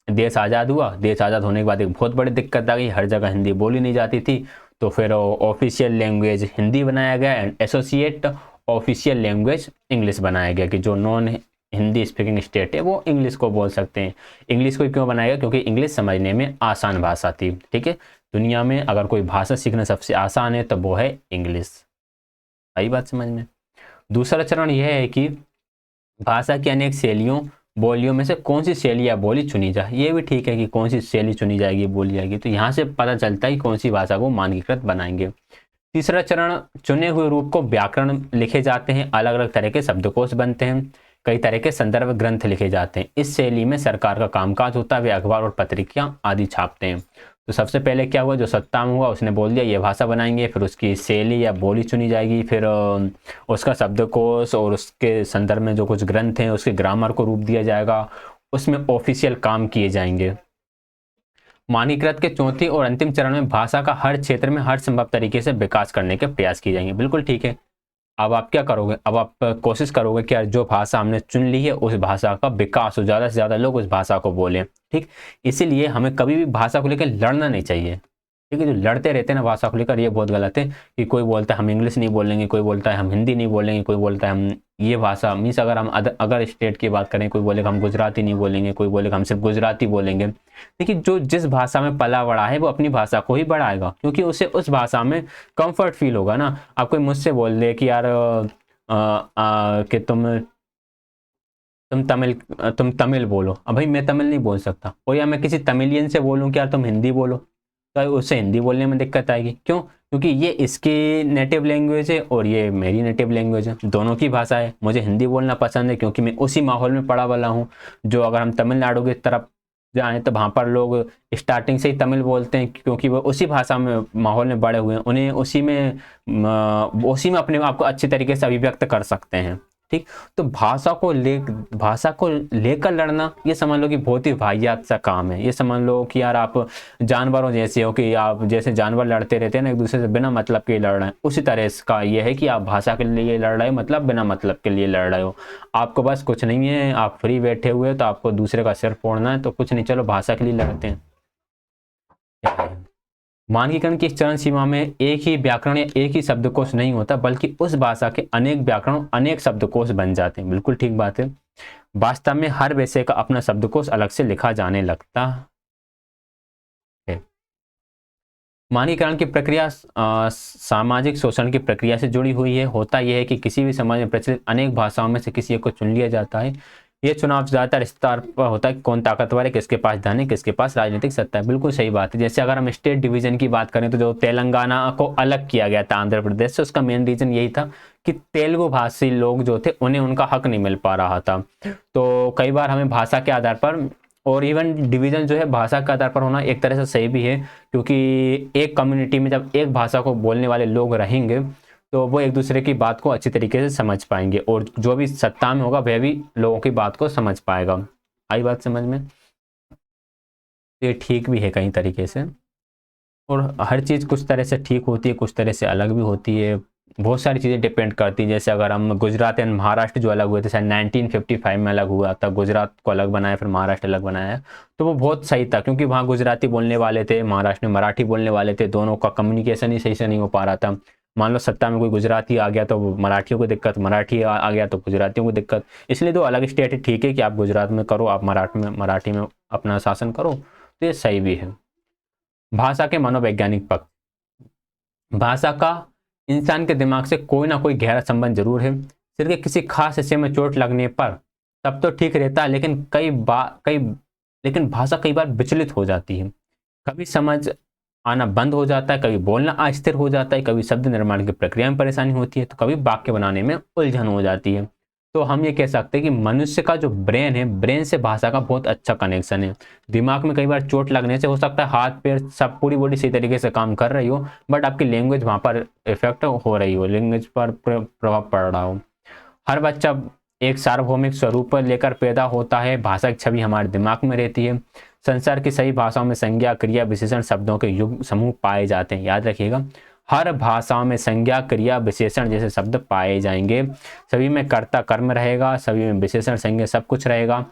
देश आज़ाद हुआ। देश आज़ाद होने के बाद एक बहुत बड़ी दिक्कत आ गई, हर जगह हिंदी बोली नहीं जाती थी। तो फिर ऑफिशियल लैंग्वेज हिंदी बनाया गया and associate official language English बनाया गया कि जो नॉन हिंदी स्पीकिंग स्टेट है वो इंग्लिश को बोल सकते हैं। इंग्लिश को क्यों बनाया गया? क्योंकि इंग्लिश समझने में आसान भाषा थी। ठीक है, दुनिया में अगर कोई भाषा सीखना सबसे आसान है तो वो है इंग्लिश। आई बात समझ में? दूसरा चरण यह है कि भाषा की अनेक शैलियों बोलियों में से कौन सी शैली या बोली चुनी जाए। ये भी ठीक है कि कौन सी शैली चुनी जाएगी, बोली जाएगी। तो यहाँ से पता चलता है कि कौन सी भाषा को मानकीकृत बनाएंगे। तीसरा चरण, चुने हुए रूप को व्याकरण लिखे जाते हैं, अलग अलग तरह के शब्दकोश बनते हैं, कई तरह के संदर्भ ग्रंथ लिखे जाते हैं। इस शैली में सरकार का कामकाज होता है, वे अखबार और पत्रिका आदि छापते हैं। तो सबसे पहले क्या हुआ, जो सत्ता में हुआ उसने बोल दिया ये भाषा बनाएंगे, फिर उसकी शैली या बोली चुनी जाएगी, फिर उसका शब्दकोश और उसके संदर्भ में जो कुछ ग्रंथ हैं उसके ग्रामर को रूप दिया जाएगा, उसमें ऑफिशियल काम किए जाएंगे। मानकीकृत के चौथे और अंतिम चरण में भाषा का हर क्षेत्र में हर संभव तरीके से विकास करने के प्रयास किए जाएंगे। बिल्कुल ठीक है। अब आप क्या करोगे? अब आप कोशिश करोगे कि यार जो भाषा हमने चुन ली है उस भाषा का विकास हो, ज़्यादा से ज़्यादा लोग उस भाषा को बोलें। ठीक, इसीलिए हमें कभी भी भाषा को लेकर लड़ना नहीं चाहिए। ठीक है, जो लड़ते रहते हैं ना भाषा को लेकर, ये बहुत गलत है। कि कोई बोलता है हम इंग्लिश नहीं बोलेंगे, कोई बोलता है हम हिंदी नहीं बोलेंगे, कोई बोलता है हम ये भाषा मीन्स अगर हम अगर स्टेट की बात करें, कोई बोलेगा हम गुजराती नहीं बोलेंगे, कोई बोलेगा हम सिर्फ गुजराती बोलेंगे। देखिए, जो जिस भाषा में पला बड़ा है वो अपनी भाषा को ही बढ़ाएगा, क्योंकि उसे उस भाषा में कंफर्ट फील होगा ना। आप कोई मुझसे बोल दे कि यार कि तुम तमिल बोलो, अब भाई मैं तमिल नहीं बोल सकता। और या मैं किसी तमिलियन से बोलूँ कि यार तुम हिंदी बोलो, तो उससे हिंदी बोलने में दिक्कत आएगी। क्यों? क्योंकि ये इसकी नेटिव लैंग्वेज है और ये मेरी नेटिव लैंग्वेज है, दोनों की भाषा है। मुझे हिंदी बोलना पसंद है क्योंकि मैं उसी माहौल में पड़ा वाला हूँ। जो अगर हम तमिलनाडु की तरफ जाएँ तो वहाँ पर लोग स्टार्टिंग से ही तमिल बोलते हैं क्योंकि वो उसी भाषा में माहौल में बड़े हुए हैं, उन्हें उसी में अपने आप को अच्छे तरीके से अभिव्यक्त कर सकते हैं। ठीक, तो भाषा को लेकर लड़ना ये समझ लो कि बहुत ही वाहियात सा काम है। ये समझ लो कि यार आप जानवरों जैसे हो, कि आप जैसे जानवर लड़ते रहते हैं ना एक दूसरे से बिना मतलब के लड़ रहे हैं, उसी तरह का ये है कि आप भाषा के लिए लड़ रहे हो, मतलब बिना मतलब के लिए लड़ रहे हो। आपको बस कुछ नहीं है, आप फ्री बैठे हुए तो आपको दूसरे का सिर फोड़ना है, तो कुछ नहीं, चलो भाषा के लिए लड़ते हैं। मानकीकरण की इस चरण सीमा में एक ही व्याकरण या एक ही शब्दकोश नहीं होता, बल्कि उस भाषा के अनेक व्याकरण, अनेक शब्दकोश बन जाते हैं। बिल्कुल ठीक बात है। वास्तव में हर विषय का अपना शब्दकोश अलग से लिखा जाने लगता है। मानकीकरण की प्रक्रिया सामाजिक शोषण की प्रक्रिया से जुड़ी हुई है। होता यह है कि किसी भी समाज में प्रचलित अनेक भाषाओं में से किसी एक को चुन लिया जाता है। यह चुनाव ज्यादातर इस तौर पर होता है कि कौन ताकतवर है, किसके पास धन है, किसके पास राजनीतिक सत्ता है। बिल्कुल सही बात है। जैसे अगर हम स्टेट डिवीजन की बात करें तो जो तेलंगाना को अलग किया गया था आंध्र प्रदेश से, उसका मेन रीजन यही था कि तेलुगु भाषी लोग जो थे उन्हें उनका हक नहीं मिल पा रहा था। तो कई बार हमें भाषा के आधार पर, और इवन डिवीजन जो है भाषा के आधार पर होना एक तरह से सही भी है, क्योंकि एक कम्युनिटी में जब एक भाषा को बोलने वाले लोग रहेंगे तो वो एक दूसरे की बात को अच्छी तरीके से समझ पाएंगे, और जो भी सत्ता में होगा वह भी लोगों की बात को समझ पाएगा। आई बात समझ में? ये ठीक भी है कई तरीके से, और हर चीज़ कुछ तरह से ठीक होती है, कुछ तरह से अलग भी होती है। बहुत सारी चीज़ें डिपेंड करती हैं। जैसे अगर हम गुजरात एंड महाराष्ट्र जो अलग हुए थे, शायद 1955 में अलग हुआ था, गुजरात को अलग बनाया, फिर महाराष्ट्र अलग बनाया, तो वो बहुत सही था, क्योंकि वहाँ गुजराती बोलने वाले थे, महाराष्ट्र में मराठी बोलने वाले थे, दोनों का कम्युनिकेशन ही सही से नहीं हो पा रहा था। मान लो सत्ता में कोई गुजराती आ गया तो मराठियों को दिक्कत, मराठी आ गया तो गुजरातियों को दिक्कत। इसलिए दो अलग स्टेट है, ठीक है कि आप गुजरात में करो, आप मराठी में अपना शासन करो, तो ये सही भी है। भाषा के मनोवैज्ञानिक पक्ष। भाषा का इंसान के दिमाग से कोई ना कोई गहरा संबंध जरूर है। सिर के किसी खास हिस्से में चोट लगने पर तब तो ठीक रहता है, लेकिन भाषा कई बार विचलित हो जाती है। कभी समझ आना बंद हो जाता है, कभी बोलना अस्थिर हो जाता है, कभी शब्द निर्माण की प्रक्रिया में परेशानी होती है, तो कभी वाक्य बनाने में उलझन हो जाती है। तो हम ये कह सकते हैं कि मनुष्य का जो ब्रेन है, ब्रेन से भाषा का बहुत अच्छा कनेक्शन है। दिमाग में कई बार चोट लगने से हो सकता है हाथ पैर सब पूरी बॉडी सही तरीके से काम कर रही हो, बट आपकी लैंग्वेज वहां पर इफेक्ट हो रही हो, लैंग्वेज पर प्रभाव पड़ रहा हो। हर बच्चा एक सार्वभौमिक स्वरूप पर लेकर पैदा होता है। भाषा की छवि हमारे दिमाग में रहती है। संसार की सही भाषाओं में संज्ञा, क्रिया, विशेषण शब्दों के युग समूह पाए जाते हैं। याद रखिएगा, हर भाषाओं में संज्ञा, क्रिया, विशेषण जैसे शब्द पाए जाएंगे। सभी में कर्ता कर्म रहेगा, सभी में विशेषण, संज्ञा सब कुछ रहेगा।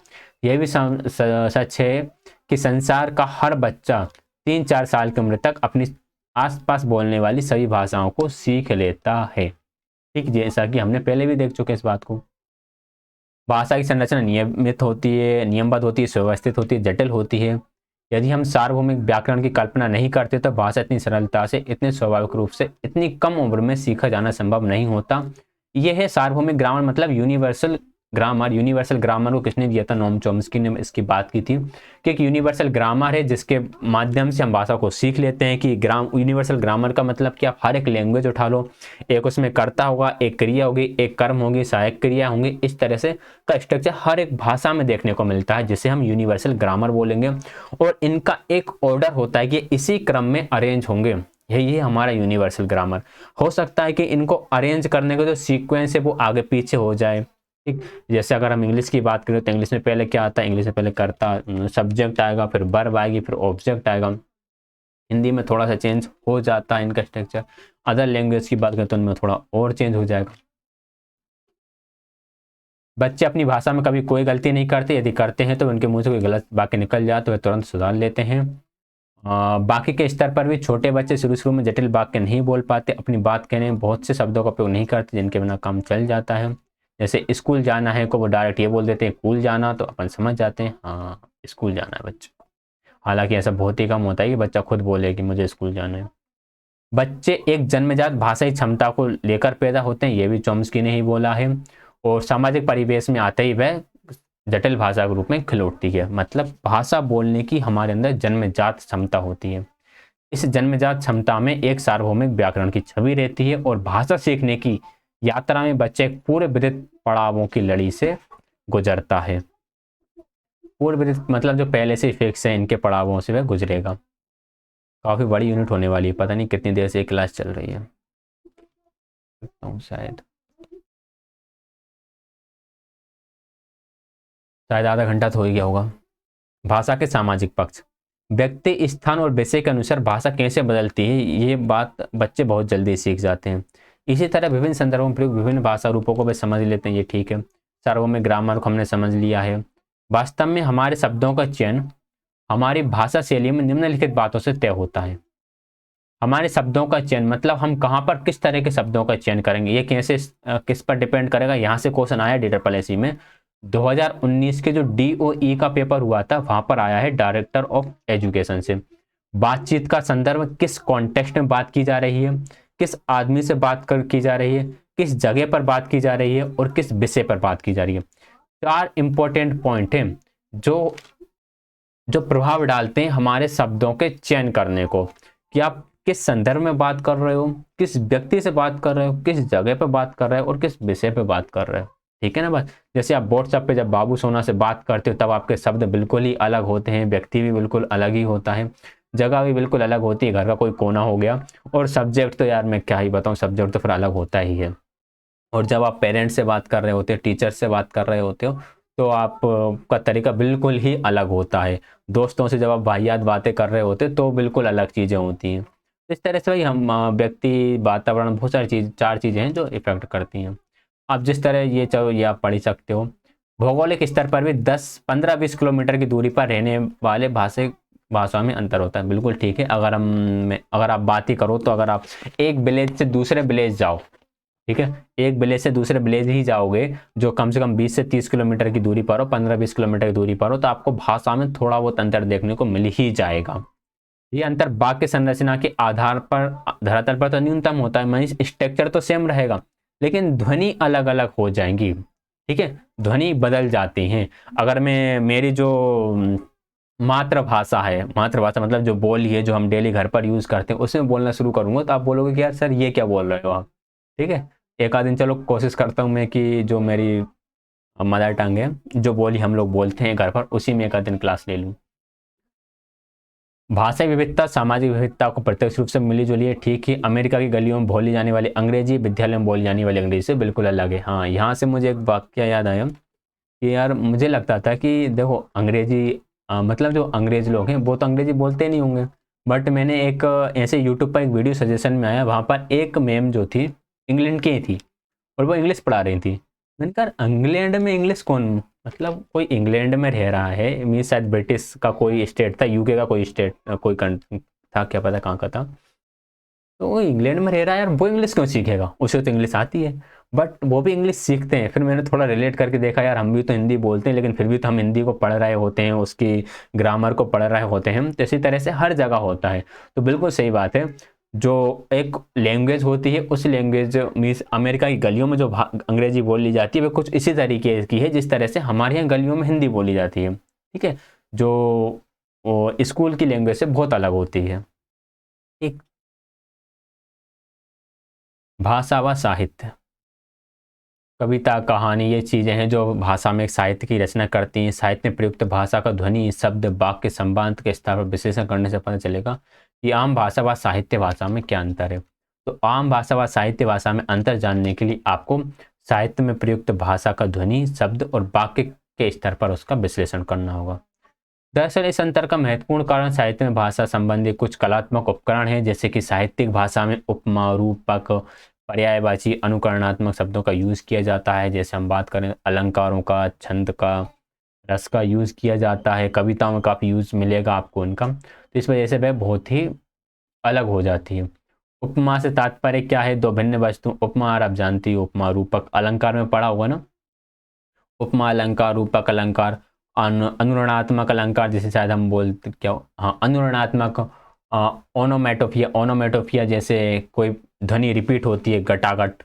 यह भी सच है कि संसार का हर बच्चा 3-4 साल की उम्र तक अपनी आसपास बोलने वाली सभी भाषाओं को सीख लेता है। ठीक, जैसा कि हमने पहले भी देख चुके इस बात को। भाषा की संरचना नियमित होती है, नियमबद्ध होती है, सुव्यवस्थित होती है, जटिल होती है। यदि हम सार्वभौमिक व्याकरण की कल्पना नहीं करते तो भाषा इतनी सरलता से, इतने स्वाभाविक रूप से, इतनी कम उम्र में सीखा जाना संभव नहीं होता। यह है सार्वभौमिक ग्रामर, मतलब यूनिवर्सल ग्रामर। यूनिवर्सल ग्रामर को किसने दिया था? नोम चॉम्स्की ने इसकी बात की थी कि एक यूनिवर्सल ग्रामर है जिसके माध्यम से हम भाषा को सीख लेते हैं। कि यूनिवर्सल ग्रामर का मतलब कि आप हर एक लैंग्वेज उठा लो, एक उसमें कर्ता होगा, एक क्रिया होगी, एक कर्म होगी, सहायक क्रिया होंगी, इस तरह से का स्ट्रक्चर हर एक भाषा में देखने को मिलता है, जिसे हम यूनिवर्सल ग्रामर बोलेंगे। और इनका एक ऑर्डर होता है कि इसी क्रम में अरेंज होंगे। यही है हमारा यूनिवर्सल ग्रामर। हो सकता है कि इनको अरेंज करने का जो सीक्वेंस है वो आगे पीछे हो जाए। ठीक, जैसे अगर हम इंग्लिश की बात करें तो इंग्लिश में पहले क्या आता है? इंग्लिश में पहले कर्ता सब्जेक्ट आएगा, फिर वर्ब आएगी, फिर ऑब्जेक्ट आएगा। हिंदी में थोड़ा सा चेंज हो जाता है इनका स्ट्रक्चर। अदर लैंग्वेज की बात करें तो उनमें थोड़ा और चेंज हो जाएगा। बच्चे अपनी भाषा में कभी कोई गलती नहीं करते। यदि करते हैं तो उनके मुंह से कोई गलत वाक्य निकल जाए तो वे तुरंत सुधार लेते हैं। बाकी के स्तर पर भी छोटे बच्चे शुरू शुरू में जटिल वाक्य नहीं बोल पाते। अपनी बात कहने में बहुत से शब्दों का उपयोग नहीं करते जिनके बिना काम चल जाता है। जैसे स्कूल जाना है को वो डायरेक्ट ये बोल देते हैं कूल जाना, तो अपन समझ जाते हैं हाँ स्कूल जाना है बच्चे। हालांकि ऐसा बहुत ही कम होता है कि बच्चा खुद बोले कि मुझे स्कूल जाना है। बच्चे एक जन्मजात भाषाई क्षमता को लेकर पैदा होते हैं, ये भी चॉम्स्की ने ही बोला है। और सामाजिक परिवेश में आते ही वह जटिल भाषा के रूप में खिल उठती है। मतलब भाषा बोलने की हमारे अंदर जन्मजात क्षमता होती है। इस जन्मजात क्षमता में एक सार्वभौमिक व्याकरण की छवि रहती है, और भाषा सीखने की यात्रा में बच्चे एक पूरे विविध पड़ावों की लड़ी से गुजरता है। पूर्व विदित मतलब जो पहले से फिक्स है, इनके पड़ावों से वह गुजरेगा। काफी बड़ी यूनिट होने वाली है, पता नहीं कितनी देर से एक क्लास चल रही है। शायद आधा घंटा तो हो ही गया होगा। भाषा के सामाजिक पक्ष। व्यक्ति, स्थान और विषय के अनुसार भाषा कैसे बदलती है, ये बात बच्चे बहुत जल्दी सीख जाते हैं। इसी तरह विभिन्न संदर्भों में प्रयुक्त विभिन्न भाषा रूपों को वे समझ लेते हैं, ये ठीक है। सार्वभौमिक ग्रामर को हमने समझ लिया है। वास्तव में हमारे शब्दों का चयन हमारी भाषा शैली में निम्नलिखित बातों से तय होता है। हमारे शब्दों का चयन मतलब हम कहाँ पर किस तरह के शब्दों का चयन करेंगे, ये कैसे किस पर डिपेंड करेगा। यहाँ से क्वेश्चन आया DSSC में 2019 के जो DOE का पेपर हुआ था, वहां पर आया है डायरेक्टर ऑफ एजुकेशन से। बातचीत का संदर्भ किस कॉन्टेक्स्ट में बात की जा रही है, किस आदमी से बात की जा रही है, किस जगह पर बात की जा रही है और किस विषय पर बात की जा रही है। 4 इंपॉर्टेंट पॉइंट हैं जो जो प्रभाव डालते हैं हमारे शब्दों के चयन करने को, कि आप किस संदर्भ में बात कर रहे हो, किस व्यक्ति से बात कर रहे हो, किस जगह पर बात कर रहे हो और किस विषय पे बात कर रहे हो। ठीक है ना। बस जैसे आप व्हाट्सएप पे जब बाबू सोना से बात करते हो तब आपके शब्द बिल्कुल ही अलग होते हैं, व्यक्ति भी बिल्कुल अलग ही होता है, जगह भी बिल्कुल अलग होती है, घर का कोई कोना हो गया। और सब्जेक्ट तो यार मैं क्या ही बताऊं, सब्जेक्ट तो फिर अलग होता ही है। और जब आप पेरेंट्स से बात कर रहे होते हो, टीचर से बात कर रहे होते हो, तो आप का तरीका बिल्कुल ही अलग होता है। दोस्तों से जब आप वाहियात बातें कर रहे होते तो बिल्कुल अलग चीज़ें होती हैं। इस तरह से भाई हम व्यक्ति, वातावरण, बहुत सारी चीज़, 4 चीज़ें हैं जो इफेक्ट करती हैं। आप जिस तरह ये चाहो ये आप पढ़ ही सकते हो। भौगोलिक स्तर पर भी 10-15-20 किलोमीटर की दूरी पर रहने वाले भाषा में अंतर होता है। बिल्कुल ठीक है। अगर आप बात ही करो तो अगर आप एक विलेज से दूसरे विलेज जाओ, ठीक है, एक विलेज से दूसरे विलेज ही जाओगे जो कम से कम 20 से 30 किलोमीटर की दूरी पर हो, 15-20 किलोमीटर की दूरी पर हो, तो आपको भाषा में थोड़ा बहुत अंतर देखने को मिल ही जाएगा। ये अंतर वाक्य संरचना के आधार पर, धरातल पर तो न्यूनतम होता है, मीन्स स्ट्रक्चर तो सेम रहेगा लेकिन ध्वनि अलग अलग हो जाएंगी। ठीक है, ध्वनि बदल जाती हैं। अगर मैं मेरी जो मातृभाषा है, मातृभाषा मतलब जो बोली है जो हम डेली घर पर यूज करते हैं, उसमें बोलना शुरू करूंगा तो आप बोलोगे कि यार सर ये क्या बोल रहे हो आप। ठीक है, एक आध दिन चलो कोशिश करता हूँ मैं कि जो मेरी मदर टंग है, जो बोली हम लोग बोलते हैं घर पर, उसी में एक आध दिन क्लास ले लूँ। भाषा विविधता सामाजिक विविधता को प्रत्यक्ष रूप से मिली जुली है, ठीक है। अमेरिका की गलियों में बोली जाने वाली अंग्रेजी विद्यालय में बोली जाने वाली अंग्रेजी से बिल्कुल अलग है। हाँ, यहाँ से मुझे एक वाक्य याद आया कि यार मुझे लगता था कि देखो अंग्रेजी मतलब जो अंग्रेज लोग हैं वो तो अंग्रेजी बोलते नहीं होंगे, बट मैंने एक ऐसे यूट्यूब पर एक वीडियो सजेशन में आया, वहाँ पर एक मैम जो थी इंग्लैंड की थी और वो इंग्लिश पढ़ा रही थी। मैंने कहा इंग्लैंड में इंग्लिश कौन, मतलब कोई इंग्लैंड में रह रहा है, मीन्स शायद ब्रिटिश का कोई स्टेट था, यूके का कोई स्टेट, कोई कंट्री था, क्या पता कहाँ का था, तो वो इंग्लैंड में रह रहा है यार, वो इंग्लिश क्यों सीखेगा, उसे तो इंग्लिश आती है। बट वो भी इंग्लिश सीखते हैं। फिर मैंने थोड़ा रिलेट करके देखा, यार हम भी तो हिंदी बोलते हैं लेकिन फिर भी तो हम हिंदी को पढ़ रहे होते हैं, उसकी ग्रामर को पढ़ रहे होते हैं। तो इसी तरह से हर जगह होता है। तो बिल्कुल सही बात है, जो एक लैंग्वेज होती है उस लैंग्वेज मीन्स अमेरिका की गलियों में जो अंग्रेजी बोली जाती है वो कुछ इसी तरीके की है जिस तरह से हमारे यहाँ गलियों में हिंदी बोली जाती है। ठीक है, जो स्कूल की लैंग्वेज से बहुत अलग होती है। ठीक। भाषा व साहित्य, कविता, कहानी, ये चीज़ें हैं जो भाषा में एक साहित्य की रचना करती हैं। साहित्य में प्रयुक्त भाषा का ध्वनि, शब्द, वाक्य, संबंध के स्तर पर विश्लेषण करने से पता चलेगा कि आम भाषा व साहित्य भाषा में क्या अंतर है। तो आम भाषा व साहित्य भाषा में अंतर जानने के लिए आपको साहित्य में प्रयुक्त भाषा का ध्वनि, शब्द और वाक्य के स्तर पर उसका विश्लेषण करना होगा। दरअसल इस अंतर का महत्वपूर्ण कारण साहित्य में भाषा संबंधी कुछ कलात्मक उपकरण हैं, जैसे कि साहित्यिक भाषा में उपमा, रूपक, पर्यायवाची, अनुकरणात्मक शब्दों का यूज किया जाता है। जैसे हम बात करें अलंकारों का, छंद का, रस का यूज किया जाता है। कविताओं में काफ़ी यूज मिलेगा आपको इनका, तो इस वजह से वह बहुत ही अलग हो जाती है। उपमा से तात्पर्य क्या है, दो भिन्न वस्तु। उपमा आप जानती हो, उपमा, रूपक, अलंकार में पढ़ा होगा ना, उपमा अलंकार, रूपक अलंकार, अनुरणात्मक अलंकार जिसे शायद हम बोलते क्या, हाँ अनुरणात्मक, ओनोमेटोफिया, ओनोमेटोफिया जैसे कोई ध्वनि रिपीट होती है, गटागट,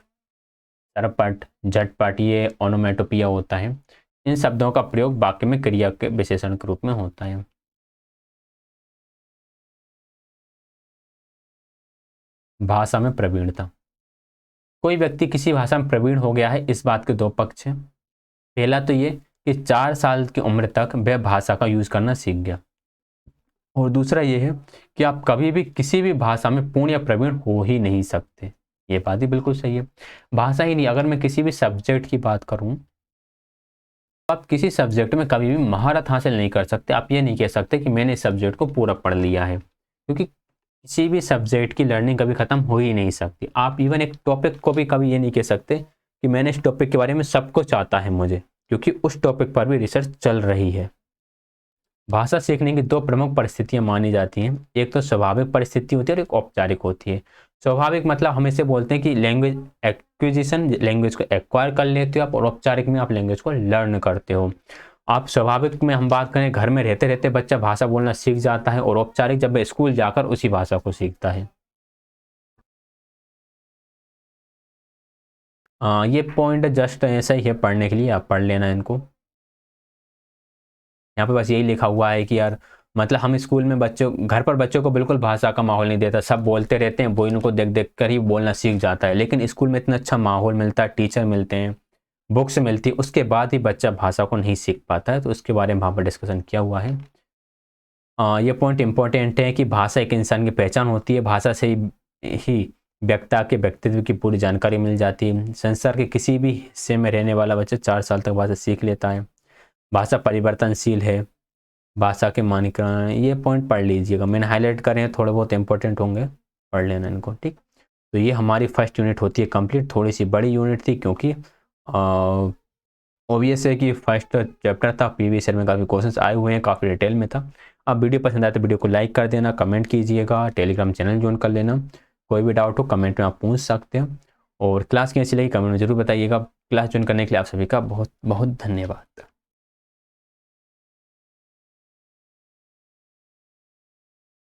सरपट, झटपट, ये ओनोमेटोपिया होता है। इन शब्दों का प्रयोग वाक्य में क्रिया के विशेषण के रूप में होता है। भाषा में प्रवीणता, कोई व्यक्ति किसी भाषा में प्रवीण हो गया है, इस बात के 2 पक्ष हैं। पहला तो ये कि 4 साल की उम्र तक वह भाषा का यूज करना सीख गया, और दूसरा ये है कि आप कभी भी किसी भी भाषा में पूर्ण या प्रवीण हो ही नहीं सकते। ये बात भी बिल्कुल सही है। भाषा ही नहीं, अगर मैं किसी भी सब्जेक्ट की बात करूं, आप किसी सब्जेक्ट में कभी भी महारत हासिल नहीं कर सकते। आप ये नहीं कह सकते कि मैंने इस सब्जेक्ट को पूरा पढ़ लिया है, क्योंकि किसी भी सब्जेक्ट की लर्निंग कभी ख़त्म हो ही नहीं सकती। आप इवन एक टॉपिक को भी कभी ये नहीं कह सकते कि मैंने इस टॉपिक के बारे में सब कुछ आता है मुझे, क्योंकि उस टॉपिक पर भी रिसर्च चल रही है। भाषा सीखने की दो प्रमुख परिस्थितियां मानी जाती हैं। एक तो स्वाभाविक परिस्थिति होती है और एक औपचारिक होती है। स्वाभाविक मतलब हम इसे बोलते हैं कि लैंग्वेज एक्विजिशन, लैंग्वेज को एक्वायर कर लेते हो आप, और औपचारिक में आप लैंग्वेज को लर्न करते हो। आप स्वाभाविक में हम बात करें, घर में रहते रहते बच्चा भाषा बोलना सीख जाता है, और औपचारिक जब वह स्कूल जाकर उसी भाषा को सीखता है। ये पॉइंट जस्ट ऐसा ही है पढ़ने के लिए, आप पढ़ लेना इनको। यहाँ पे बस यही लिखा हुआ है कि यार मतलब हम स्कूल में बच्चों, घर पर बच्चों को बिल्कुल भाषा का माहौल नहीं देता, सब बोलते रहते हैं, वो इनको देख देख कर ही बोलना सीख जाता है। लेकिन स्कूल में इतना अच्छा माहौल मिलता है, टीचर मिलते हैं, बुक्स मिलती है, उसके बाद ही बच्चा भाषा को नहीं सीख पाता है। तो उसके बारे में वहाँ पर डिस्कशन किया हुआ है। ये पॉइंट इंपॉर्टेंट है कि भाषा एक इंसान की पहचान होती है। भाषा से ही व्यक्ति के व्यक्तित्व की पूरी जानकारी मिल जाती है। संसार के किसी भी हिस्से में रहने वाला बच्चा 4 साल तक भाषा सीख लेता है। भाषा परिवर्तनशील है, भाषा के मानकीकरण, ये पॉइंट पढ़ लीजिएगा, मैंने हाईलाइट करे हैं, थोड़े बहुत इंपॉर्टेंट होंगे, पढ़ लेना इनको, ठीक। तो ये हमारी फर्स्ट यूनिट होती है कंप्लीट। थोड़ी सी बड़ी यूनिट थी क्योंकि ऑब्वियस है कि फर्स्ट चैप्टर था, प्रीवियस ईयर में काफ़ी क्वेश्चंस आए हुए हैं, काफ़ी डिटेल में था। अब वीडियो पसंद आए तो वीडियो को लाइक कर देना, कमेंट कीजिएगा, टेलीग्राम चैनल ज्वाइन कर लेना। कोई भी डाउट हो कमेंट में आप पूछ सकते हैं, और क्लास कैसी लगी कमेंट में ज़रूर बताइएगा। क्लास ज्वाइन करने के लिए आप सभी का बहुत बहुत धन्यवाद।